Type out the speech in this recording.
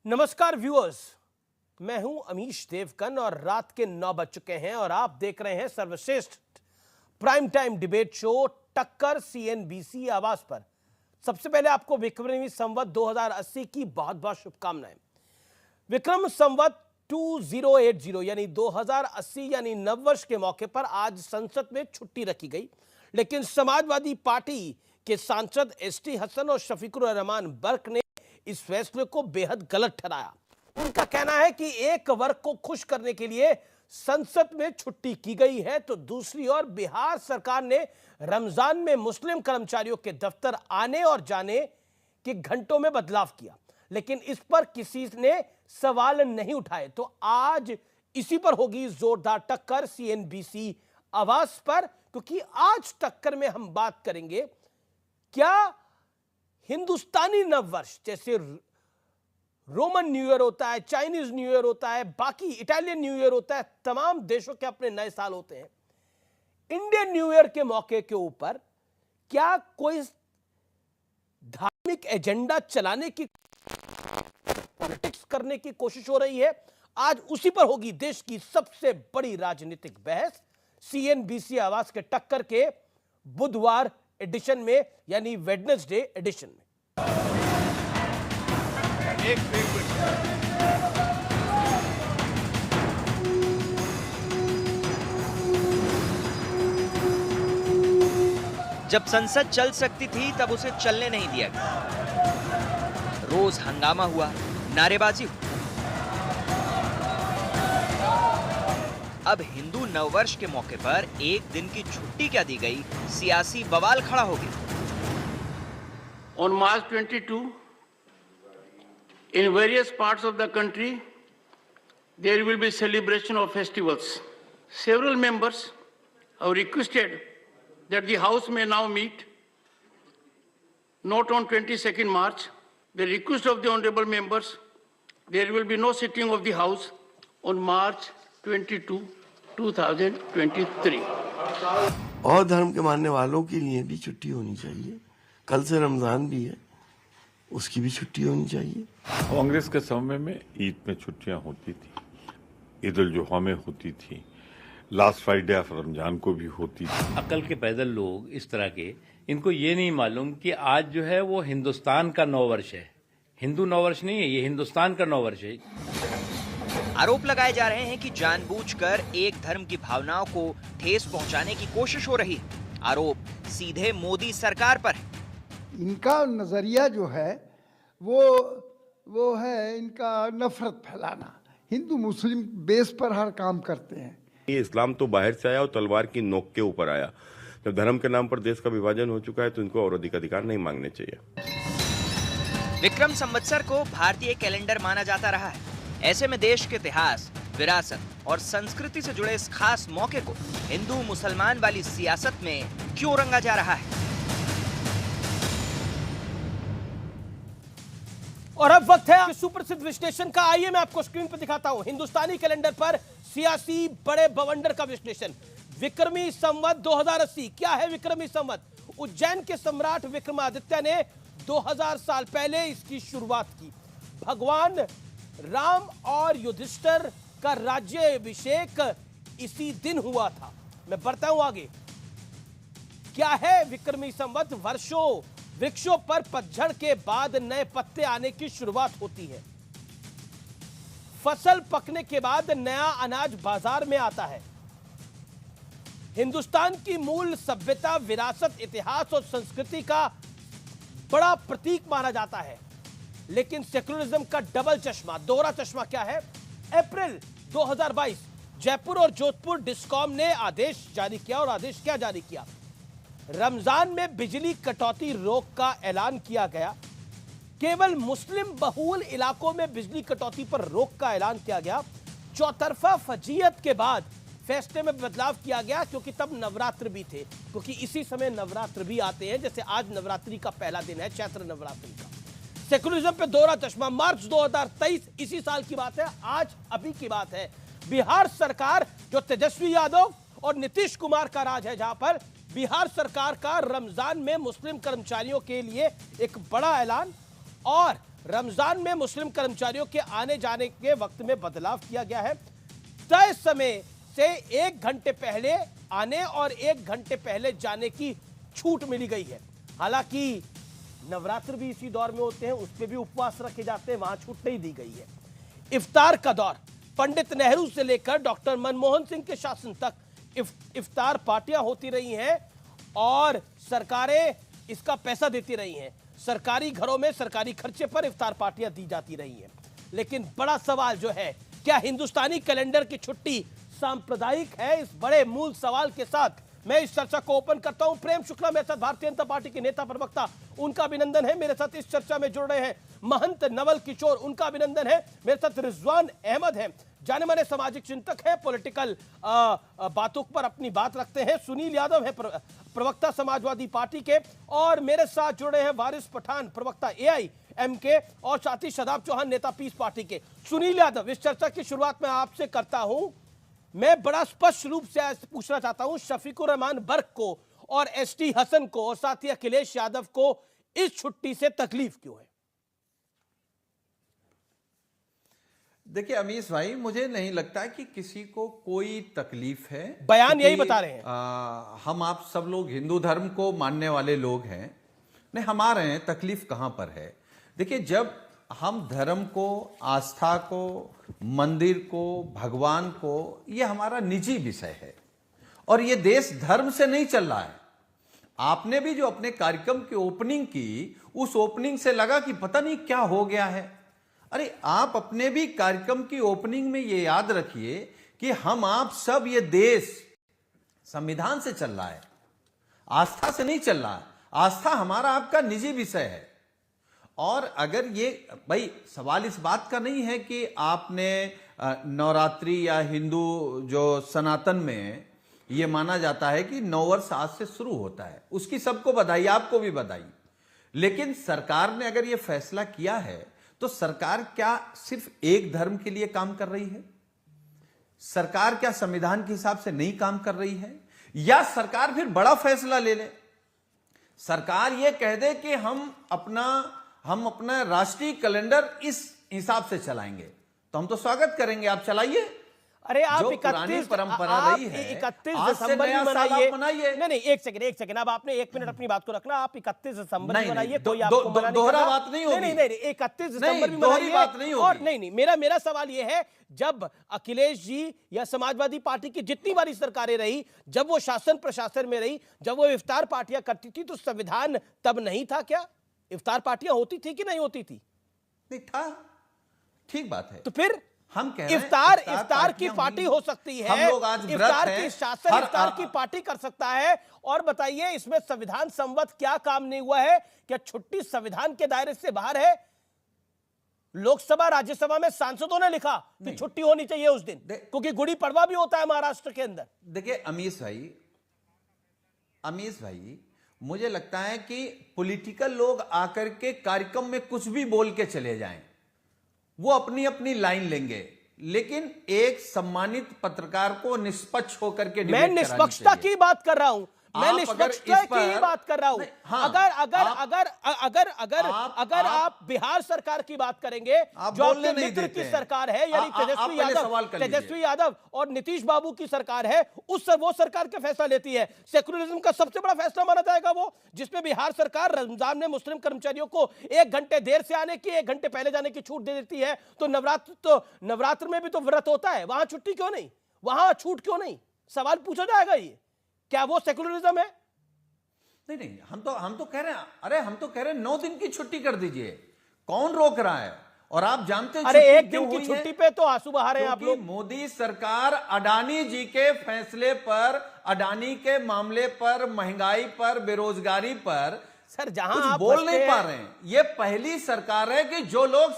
नमस्कार व्यूअर्स, मैं हूं अमीश देवगन और रात के 9 बज चुके हैं और आप देख रहे हैं सर्वश्रेष्ठ प्राइम टाइम डिबेट शो टक्कर सीएनबीसी आवाज पर। सबसे पहले आपको विक्रमी संवत 2080 की बहुत बहुत शुभकामनाएं। विक्रम संवत 2080 यानी 2080 यानी नववर्ष के मौके पर आज संसद में छुट्टी रखी गई, लेकिन समाजवादी पार्टी के सांसद एसटी हसन और शफीकुर रहमान बर्क ने इस फैसले को बेहद गलत ठहराया। उनका कहना है कि एक वर्ग को खुश करने के लिए संसद में छुट्टी की गई है, तो दूसरी ओर बिहार सरकार ने रमजान में मुस्लिम कर्मचारियों के दफ्तर आने और जाने के घंटों में बदलाव किया, लेकिन इस पर किसी ने सवाल नहीं उठाए। तो आज इसी पर होगी जोरदार टक्कर सीएनबीसी आवाज पर, क्योंकि आज टक्कर में हम बात करेंगे क्या हिंदुस्तानी नववर्ष जैसे रोमन न्यू ईयर होता है, चाइनीज न्यू ईयर होता है, बाकी इटालियन न्यू ईयर होता है, तमाम देशों के अपने नए साल होते हैं, इंडियन न्यू ईयर के मौके के ऊपर क्या कोई धार्मिक एजेंडा चलाने की, पॉलिटिक्स करने की कोशिश हो रही है? आज उसी पर होगी देश की सबसे बड़ी राजनीतिक बहस सीएनबीसी आवाज के टक्कर के बुधवार एडिशन में, यानी वेडनेसडे एडिशन में। जब संसद चल सकती थी तब उसे चलने नहीं दिया गया। रोज हंगामा हुआ, नारेबाजी हुई। अब हिंदू नववर्ष के मौके पर एक दिन की छुट्टी क्या दी गई, सियासी बवाल खड़ा हो गया। On March 22, in various parts of the country, there will be celebration of festivals. Several members have requested that the House may now meet, not on 22nd March. The request of the honorable members, there will be no sitting of the House on March 22, 2023. और धर्म के मानने वालों के लिए भी छुट्टी होनी चाहिए। कल से रमजान भी है, उसकी भी छुट्टी होनी चाहिए। कांग्रेस के समय में ईद में छुट्टियां होती थी, ईद उल जुहा में होती थी, लास्ट फ्राइडे ऑफ रमजान को भी होती थी। अकल के पैदल लोग इस तरह के, इनको ये नहीं मालूम कि आज जो है वो हिंदुस्तान का नववर्ष है, हिंदू नववर्ष नहीं है, ये हिंदुस्तान का नववर्ष है। आरोप लगाए जा रहे हैं कि जानबूझकर एक धर्म की भावनाओं को ठेस पहुंचाने की कोशिश हो रही है। आरोप सीधे मोदी सरकार पर है। इनका नजरिया जो है वो है इनका नफरत फैलाना। हिंदू मुस्लिम बेस पर हर काम करते हैं। ये इस्लाम तो बाहर से आया और तलवार की नोक के ऊपर आया। जब धर्म के नाम पर देश का विभाजन हो चुका है तो इनको और अधिक अधिकार नहीं मांगने चाहिए। विक्रम संवत्सर को भारतीय कैलेंडर माना जाता रहा है। ऐसे में देश के इतिहास, विरासत और संस्कृति से जुड़े इस खास मौके को हिंदू मुसलमान वाली सियासत में क्यों रंगा जा रहा है? और अब वक्त है सुप्रसिद्ध विश्लेषण का। आइए मैं आपको स्क्रीन पर दिखाता हूं हिंदुस्तानी कैलेंडर पर सियासी बड़े बवंडर का विश्लेषण। विक्रमी संवत 2080। क्या है विक्रमी संवत? उज्जैन के सम्राट विक्रमादित्य ने 2000 साल पहले इसकी शुरुआत की। भगवान राम और युधिष्ठिर का राज्याभिषेक इसी दिन हुआ था। मैं बढ़ता हूं आगे। क्या है विक्रमी संवत? वर्षों वृक्षों पर पतझड़ के बाद नए पत्ते आने की शुरुआत होती है। फसल पकने के बाद नया अनाज बाजार में आता है। हिंदुस्तान की मूल सभ्यता, विरासत, इतिहास और संस्कृति का बड़ा प्रतीक माना जाता है, लेकिन सेक्युलरिज्म का डबल चश्मा, दोहरा चश्मा क्या है? अप्रैल 2022 जयपुर और जोधपुर डिस्कॉम ने आदेश जारी किया। और आदेश क्या जारी किया? रमजान में बिजली कटौती रोक का ऐलान किया गया। केवल मुस्लिम बहुल इलाकों में बिजली कटौती पर रोक का ऐलान किया गया। चौतरफा फजीयत के बाद फैसले में बदलाव किया गया, क्योंकि तब नवरात्र भी थे, क्योंकि इसी समय नवरात्र भी आते हैं। जैसे आज नवरात्रि का पहला दिन है, चैत्र नवरात्रि का। सेकुलरिज्म पे दोहरा चश्मा। मार्च 2023 इसी साल की बात है, आज अभी की बात है। बिहार सरकार जो तेजस्वी यादव और नीतीश कुमार का राज है, जहां पर बिहार सरकार का रमजान में मुस्लिम कर्मचारियों के लिए एक बड़ा ऐलान और रमजान में मुस्लिम कर्मचारियों के आने जाने के वक्त में बदलाव किया गया है। तय समय से 1 घंटे पहले आने और 1 घंटे पहले जाने की छूट मिली गई है। हालांकि नवरात्र भी इसी दौर में होते हैं, उस पे भी उपवास रखे जाते हैं, वहां छूट नहीं दी गई है। इफ्तार का दौर, पंडित नेहरू से लेकर डॉक्टर मनमोहन सिंह के शासन तक इफ्तार पार्टियां होती रही हैं और सरकारें इसका पैसा देती रही हैं। सरकारी घरों में सरकारी खर्चे पर इफ्तार पार्टियां दी जाती रही हैं। लेकिन बड़ा सवाल जो है, क्या हिंदुस्तानी कैलेंडर की छुट्टी सांप्रदायिक है? इस बड़े मूल सवाल के साथ मैं इस चर्चा को ओपन करता हूं। प्रेम शुक्ला मेरे साथ, भारतीय जनता पार्टी के नेता प्रवक्ता, उनका अभिनंदन है। मेरे साथ इस चर्चा में जुड़ रहे हैं महंत नवल किशोर, उनका अभिनंदन है। मेरे साथ रिजवान अहमद हैं, जाने माने सामाजिक चिंतक है, पॉलिटिकल बातों पर अपनी बात रखते हैं। सुनील यादव है, प्रवक्ता समाजवादी पार्टी के, और मेरे साथ जुड़े हैं वारिस पठान, प्रवक्ता AIMK, और साथ ही शदाब चौहान, नेता पीस पार्टी के। सुनील यादव, इस चर्चा की शुरुआत में आपसे करता हूं। मैं बड़ा स्पष्ट रूप से पूछना चाहता हूं, शफीकुर रहमान बर्क को और ST हसन को और साथ ही अखिलेश यादव को इस छुट्टी से तकलीफ क्यों है? देखिए अमीश भाई, मुझे नहीं लगता कि किसी को कोई तकलीफ है। बयान यही बता रहे हैं। हम आप सब लोग हिंदू धर्म को मानने वाले लोग हैं, नहीं हमारे हैं, तकलीफ कहां पर है? देखिए, जब हम धर्म को, आस्था को, मंदिर को, भगवान को, ये हमारा निजी विषय है और ये देश धर्म से नहीं चल रहा है। आपने भी जो अपने कार्यक्रम की ओपनिंग की, उस ओपनिंग से लगा कि पता नहीं क्या हो गया है। अरे आप अपने भी कार्यक्रम की ओपनिंग में ये याद रखिए कि हम आप सब, ये देश संविधान से चल रहा है, आस्था से नहीं चल रहा है। आस्था हमारा आपका निजी विषय है। और अगर ये, भाई सवाल इस बात का नहीं है कि आपने नवरात्रि या हिंदू जो सनातन में ये माना जाता है कि नववर्ष आज से शुरू होता है, उसकी सबको बधाई, आपको भी बधाई। लेकिन सरकार ने अगर ये फैसला किया है तो सरकार क्या सिर्फ एक धर्म के लिए काम कर रही है? सरकार क्या संविधान के हिसाब से नहीं काम कर रही है? या सरकार फिर बड़ा फैसला ले ले, सरकार ये कह दे कि हम अपना राष्ट्रीय कैलेंडर इस हिसाब से चलाएंगे, तो हम तो स्वागत करेंगे, आप चलाइए। अरे आप जो 31 परंपरा रही है, 31 आज से दिसंबर नया भी साल आप मनाइए। नहीं, एक सेकंड, अब आपने 1 मिनट अपनी बात को रखना। आप 31 दिसंबर भी नहीं, मनाइए, नहीं, कोई आपको मना नहीं दोहरा कर रहा। बात नहीं होगी। नहीं, 31 दिसंबर भी दोहरी मनाइए। बात नहीं होगी। और नहीं, मेरा सवाल यह है, जब अखिलेश जी या समाजवादी पार्टी की जितनी बारी सरकारें रही, जब वो शासन प्रशासन में रही, जब वो इफ्तार पार्टियां करती थी, तो संविधान तब नहीं था क्या? इफ्तार पार्टियां होती थी कि नहीं होती थी? नहीं था, ठीक बात है। तो फिर हम कह रहे हैं इफ्तार की पार्टी हो सकती है, हम लोग आज इफ्तार की शासन इफ्तार की पार्टी कर सकता है। और बताइए, इसमें संविधान सम्मत क्या काम नहीं हुआ है? क्या छुट्टी संविधान के दायरे से बाहर है? लोकसभा राज्यसभा में सांसदों ने लिखा कि छुट्टी होनी चाहिए उस दिन, क्योंकि गुड़ी पड़वा भी होता है महाराष्ट्र के अंदर। देखिए अमीश भाई, मुझे लगता है कि पॉलिटिकल लोग आकर के कार्यक्रम में कुछ भी बोल के चले जाएं, वो अपनी अपनी लाइन लेंगे, लेकिन एक सम्मानित पत्रकार को निष्पक्ष होकर के मैं निष्पक्षता की बात कर रहा हूं, मैं निष्पक्षता की ही बात कर रहा हूं। अगर आप बिहार सरकार की बात करेंगे, जो आपके मित्र की सरकार है, यानी तेजस्वी यादव और नीतीश बाबू की सरकार है, वो सरकार के फैसला लेती है। सेकुलरिज्म का सबसे बड़ा फैसला माना जाएगा वो, जिसमें बिहार सरकार रमजान में मुस्लिम कर्मचारियों को 1 घंटे देर से आने की, 1 घंटे पहले जाने की छूट दे देती है। तो नवरात्र में भी तो व्रत होता है, वहां छुट्टी क्यों नहीं, वहां छूट क्यों नहीं? सवाल पूछा जाएगा, ये क्या वो सेकुलरिज्म है? नहीं, हम तो कह रहे हैं, अरे हम तो कह रहे हैं 9 दिन की छुट्टी कर दीजिए, कौन रोक रहा है? और आप जानते हैं, अरे 1 दिन की छुट्टी पे तो आंसू बहा रहे हैं आप लोग। मोदी सरकार अडानी जी के फैसले पर, अडानी के मामले पर, महंगाई पर, बेरोजगारी पर सर जहां कुछ आप बोल नहीं पा रहे हैं। ये पहली सरकार है कि जो लोग